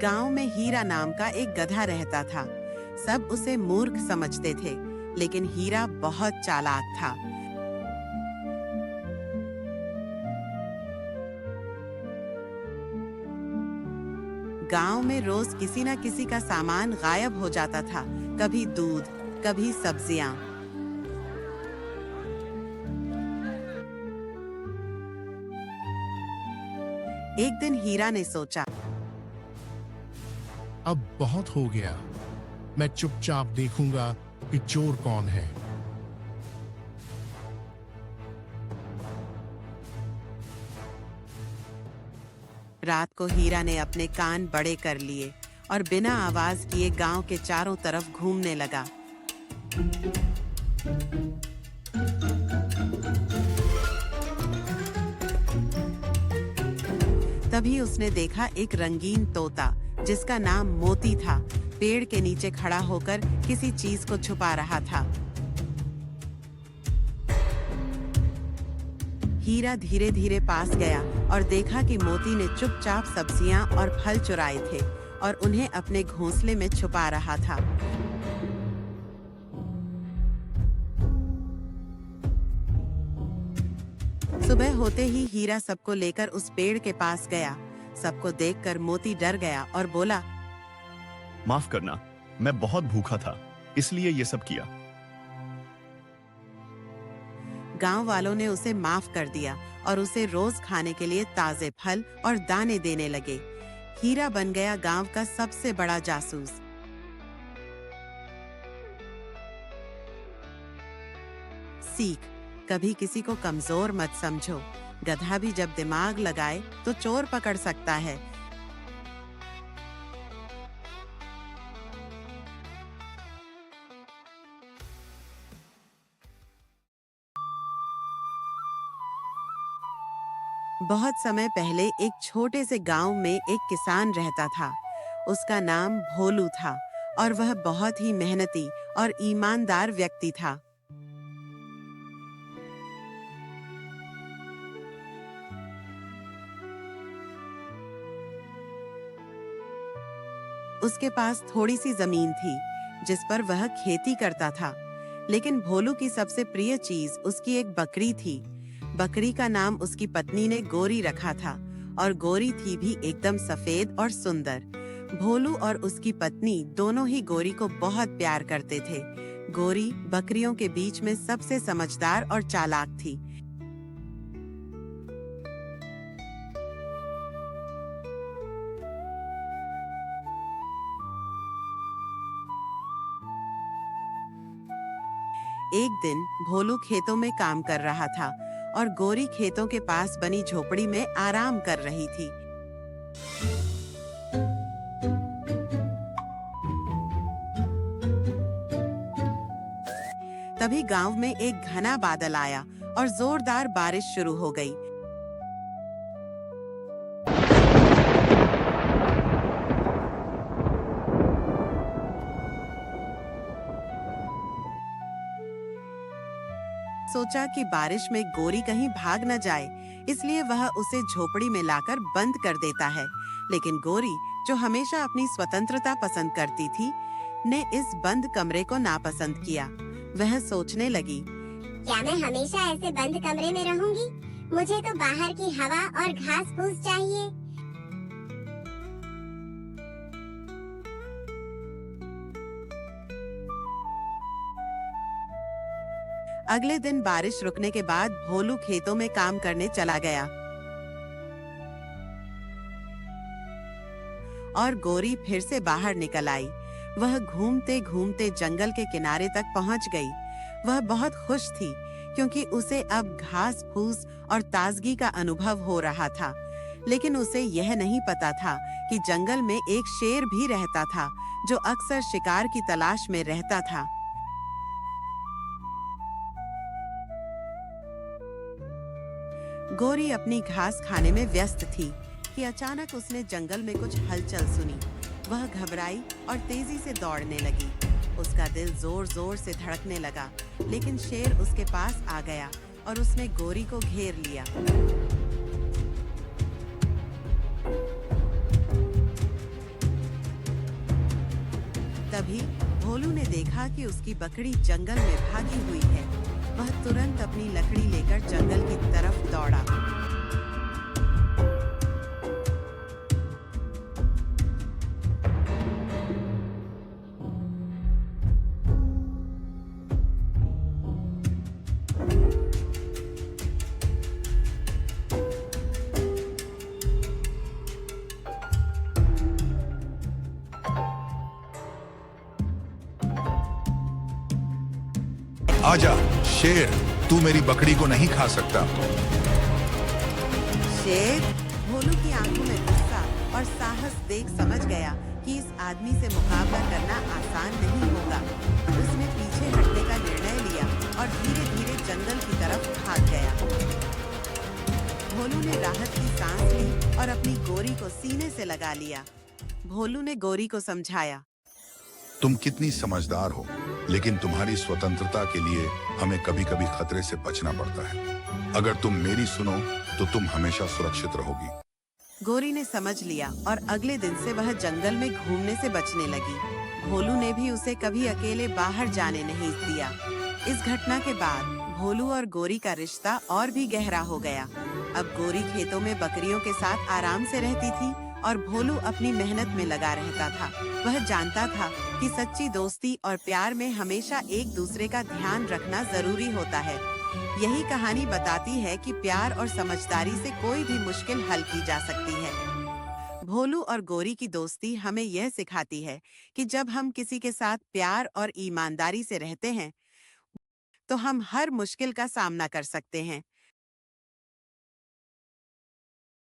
गांव में हीरा नाम का एक गधा रहता था। सब उसे मूर्ख समझते थे, लेकिन हीरा बहुत चालाक था। गांव में रोज किसी न किसी का सामान गायब हो जाता था, कभी दूध, कभी सब्जियां। एक दिन हीरा ने सोचा, अब बहुत हो गया, मैं चुपचाप देखूंगा कि चोर कौन है। रात को हीरा ने अपने कान बड़े कर लिए और बिना आवाज किए गांव के चारों तरफ घूमने लगा। तभी उसने देखा एक रंगीन तोता, जिसका नाम मोती था, पेड़ के नीचे खड़ा होकर किसी चीज को छुपा रहा था। हीरा धीरे धीरे पास गया और देखा कि मोती ने चुपचाप सब्जियां और फल चुराए थे और उन्हें अपने घोंसले में छुपा रहा था। सुबह होते ही हीरा सबको लेकर उस पेड़ के पास गया। सबको देखकर मोती डर गया और बोला, माफ करना, मैं बहुत भूखा था, इसलिए ये सब किया। गांव वालों ने उसे माफ कर दिया और उसे रोज खाने के लिए ताजे फल और दाने देने लगे। हीरा बन गया गांव का सबसे बड़ा जासूस। सीख, कभी किसी को कमजोर मत समझो। गधा भी जब दिमाग लगाए तो चोर पकड़ सकता है। बहुत समय पहले एक छोटे से गांव में एक किसान रहता था। उसका नाम भोलू था और वह बहुत ही मेहनती और ईमानदार व्यक्ति था। उसके पास थोड़ी सी जमीन थी, जिस पर वह खेती करता था। लेकिन भोलू की सबसे प्रिय चीज उसकी एक बकरी थी। बकरी का नाम उसकी पत्नी ने गोरी रखा था और गोरी थी भी एकदम सफेद और सुंदर। भोलू और उसकी पत्नी दोनों ही गोरी को बहुत प्यार करते थे। गोरी बकरियों के बीच में सबसे समझदार और चालाक थी। एक दिन भोलू खेतों में काम कर रहा था और गोरी खेतों के पास बनी झोपड़ी में आराम कर रही थी। तभी गांव में एक घना बादल आया और जोरदार बारिश शुरू हो गई। सोचा कि बारिश में गोरी कहीं भाग न जाए, इसलिए वह उसे झोपड़ी में लाकर बंद कर देता है। लेकिन गोरी, जो हमेशा अपनी स्वतंत्रता पसंद करती थी, ने इस बंद कमरे को नापसंद किया। वह सोचने लगी, क्या मैं हमेशा ऐसे बंद कमरे में रहूंगी? मुझे तो बाहर की हवा और घास फूस चाहिए। अगले दिन बारिश रुकने के बाद भोलू खेतों में काम करने चला गया और गोरी फिर से बाहर निकल आई। वह घूमते घूमते जंगल के किनारे तक पहुंच गई। वह बहुत खुश थी क्योंकि उसे अब घास फूस और ताजगी का अनुभव हो रहा था। लेकिन उसे यह नहीं पता था कि जंगल में एक शेर भी रहता था, जो अक्सर शिकार की तलाश में रहता था। गोरी अपनी घास खाने में व्यस्त थी कि अचानक उसने जंगल में कुछ हलचल सुनी। वह घबराई और तेजी से दौड़ने लगी। उसका दिल जोर जोर से धड़कने लगा, लेकिन शेर उसके पास आ गया और उसने गोरी को घेर लिया। तभी भोलू ने देखा कि उसकी बकरी जंगल में भागी हुई है। वह तुरंत अपनी लकड़ी लेकर जंगल की तरफ दौड़ा। आजा शेर, तू मेरी बकरी को नहीं खा सकता। शेर भोलू की आंखों में गुस्सा और साहस देख समझ गया कि इस आदमी से मुकाबला करना आसान नहीं होगा। उसने पीछे हटने का निर्णय लिया और धीरे-धीरे जंगल की तरफ भाग गया। भोलू ने राहत की सांस ली और अपनी गोरी को सीने से लगा लिया। भोलू ने गोरी को समझाया, तुम कितनी समझदार हो, लेकिन तुम्हारी स्वतंत्रता के लिए हमें कभी-कभी खतरे से बचना पड़ता है। अगर तुम मेरी सुनो तो तुम हमेशा सुरक्षित रहोगी। गोरी ने समझ लिया और अगले दिन से वह जंगल में घूमने से बचने लगी। भोलू ने भी उसे कभी अकेले बाहर जाने नहीं दिया। इस घटना के बाद भोलू और गोरी का रिश्ता और भी गहरा हो गया। अब गोरी खेतों में बकरियों के साथ आराम से रहती थी और भोलू अपनी मेहनत में लगा रहता था। वह जानता था कि सच्ची दोस्ती और प्यार में हमेशा एक दूसरे का ध्यान रखना जरूरी होता है। यही कहानी बताती है कि प्यार और समझदारी से कोई भी मुश्किल हल की जा सकती है। भोलू और गोरी की दोस्ती हमें यह सिखाती है कि जब हम किसी के साथ प्यार और ईमानदारी से रहते हैं, तो हम हर मुश्किल का सामना कर सकते हैं।